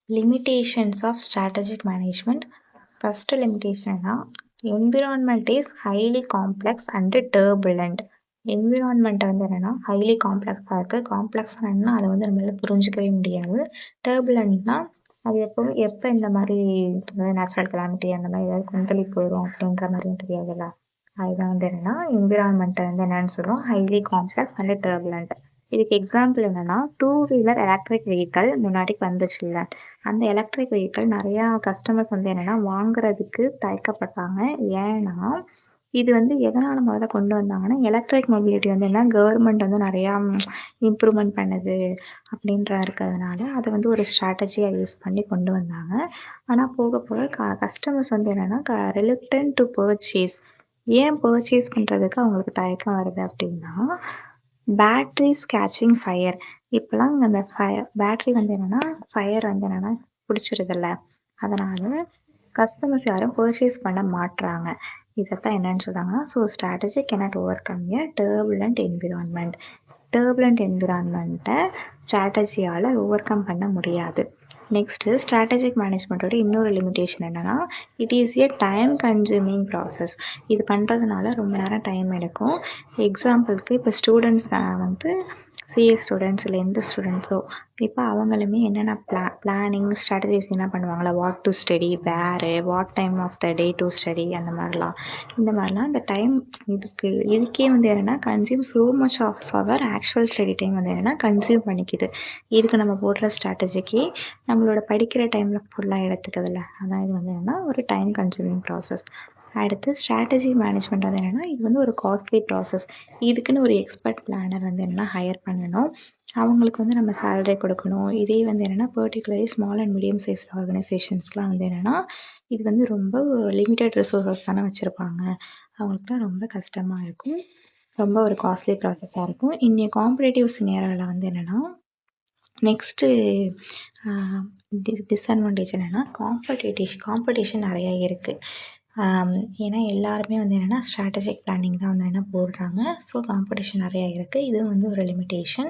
Limitations of strategic management. First limitation environment is highly complex and turbulent. Environment வந்து என்னன்னா highly complex-ஆ இருக்கு. complex-ஆ என்னன்னா அதை வந்து நம்மளால புரிஞ்சுக்கவே முடியாது. turbulent-னா அது எப்ப இந்த மாதிரி நேச்சுரல் calamity அந்த மாதிரி ஏதாவது கொந்தளி போயிடும் அப்படின்ற மாதிரியும் தெரியாதுல்ல. அதுதான் வந்து என்னன்னா environment வந்து என்னன்னு சொல்றோம் highly complex and turbulent. இதுக்கு எக்ஸாம்பிள் என்னன்னா 2-wheeler எலக்ட்ரிக் வெஹிக்கல் முன்னாடி வந்துச்சு இல்ல, அந்த எலக்ட்ரிக் வெஹிக்கல் நிறைய கஸ்டமர்ஸ் வந்து என்னன்னா வாங்குறதுக்கு தயக்கப்பட்டாங்க. ஏன்னா இது வந்து எதனால முதல்ல கொண்டு வந்தாங்கன்னா எலக்ட்ரிக் மொபிலிட்டி வந்து என்ன கவர்மெண்ட் வந்து நிறையா இம்ப்ரூவ்மெண்ட் பண்ணுது அப்படின்ற இருக்கிறதுனால அதை வந்து ஒரு ஸ்ட்ராட்டஜியாக யூஸ் பண்ணி கொண்டு வந்தாங்க. ஆனால் போக போக கஸ்டமர்ஸ் வந்து என்னன்னா ரெலுக்டன்ட் டு பர்ச்சேஸ். ஏன் பர்ச்சேஸ் பண்ணுறதுக்கு அவங்களுக்கு தயக்கம் வருது அப்படின்னா பேட்ரிஸ் கேச்சிங் ஃபயர். இப்போலாம் அந்த பேட்ரி வந்து என்னன்னா ஃபயர் வந்து என்னன்னா பிடிச்சிருதில்ல, அதனால கஸ்டமர்ஸ் யாரும் பர்ச்சேஸ் பண்ண மாட்றாங்க. இதைத்தான் என்னன்னு சொல்றாங்கன்னா strategy cannot overcome a turbulent environment. turbulent environment-அ ஸ்ட்ராட்டஜியால் ஓவர் கம் பண்ண முடியாது. நெக்ஸ்ட் ஸ்ட்ராட்டஜிக் மேனேஜ்மெண்ட்டோட இன்னொரு லிமிடேஷன் என்னன்னா it is a time consuming process. இது பண்ணுறதுனால ரொம்ப நேரம் டைம் எடுக்கும். எக்ஸாம்பிளுக்கு இப்போ ஸ்டூடெண்ட்ஸ் வந்து சிஏ ஸ்டூடெண்ட்ஸ் இல்லை எந்த ஸ்டூடெண்ட்ஸோ இப்போ அவங்களுமே என்னென்ன பிளானிங் ஸ்ட்ராட்டஜிஸ் என்ன பண்ணுவாங்களா, வாட் டு ஸ்டடி, வேறு what time of the day to study, அந்த மாதிரிலாம் இந்த டைம் இதுக்கே வந்து என்னென்னா consume so much of our actual study time வந்து என்னென்னா கன்சியூம் பண்ணிக்குது. இதுக்கு நம்ம போடுற ஸ்ட்ராட்டஜிக்கு நம்மளோட படிக்கிற டைமில் ஃபுல்லாக எடுத்துக்கிறதுல, அதான் இது வந்து என்னென்னா ஒரு டைம் கன்சூமிங் ப்ராசஸ். அடுத்து ஸ்ட்ராட்டஜி மேனேஜ்மெண்ட் வந்து என்னென்னா இது வந்து ஒரு காஸ்ட்லி ப்ராசஸ். இதுக்குன்னு ஒரு எக்ஸ்பர்ட் பிளானர் வந்து என்னென்னா ஹையர் பண்ணணும். அவங்களுக்கு வந்து நம்ம சேலரி கொடுக்கணும். இதே வந்து என்னென்னா particularly small and medium size ஆர்கனைசேஷன்ஸ்லாம் வந்து என்னென்னா இது வந்து ரொம்ப லிமிட்டட் ரிசோர்ஸஸ் தானே வச்சுருப்பாங்க. அவங்களுக்கு தான் ரொம்ப கஷ்டமாக இருக்கும், ரொம்ப ஒரு காஸ்ட்லி ப்ராசஸாக இருக்கும். இன்னைய காம்படேட்டிவ் சினேரியோவில் வந்து என்னென்னா நெக்ஸ்ட்டு டிஸ்அட்வான்டேஜ் என்னென்னா காம்படிஷன் நிறையா இருக்குது. ஏன்னா எல்லாருமே வந்து என்னென்னா ஸ்ட்ராட்டஜிக் பிளானிங் தான் வந்து என்ன போடுறாங்க. ஸோ காம்படிஷன் நிறையா இருக்குது. இது வந்து ஒரு லிமிட்டேஷன்.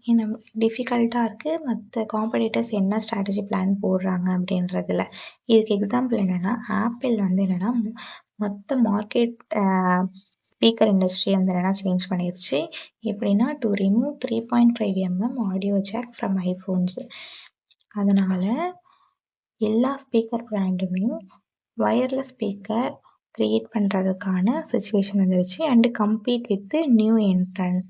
என்ன டிஃபிகல்ட்டாக இருக்குது மற்ற காம்படிட்டர்ஸ் என்ன ஸ்ட்ராட்டஜி பிளான் போடுறாங்க அப்படின்றதுல. இதுக்கு எக்ஸாம்பிள் என்னென்னா ஆப்பிள் வந்து என்னென்னா மொத்த மார்க்கெட் ஸ்பீக்கர் இண்டஸ்ட்ரி வந்து என்னென்னா சேஞ்ச் பண்ணிருச்சு. எப்படின்னா to remove 3.5 mm audio jack from iPhones. அதனால் எல்லா ஸ்பீக்கர் பிராண்டுமே வயர்லெஸ் ஸ்பீக்கர் க்ரியேட் பண்ணுறதுக்கான சுச்சுவேஷன் வந்துருச்சு. And compete with new entrance.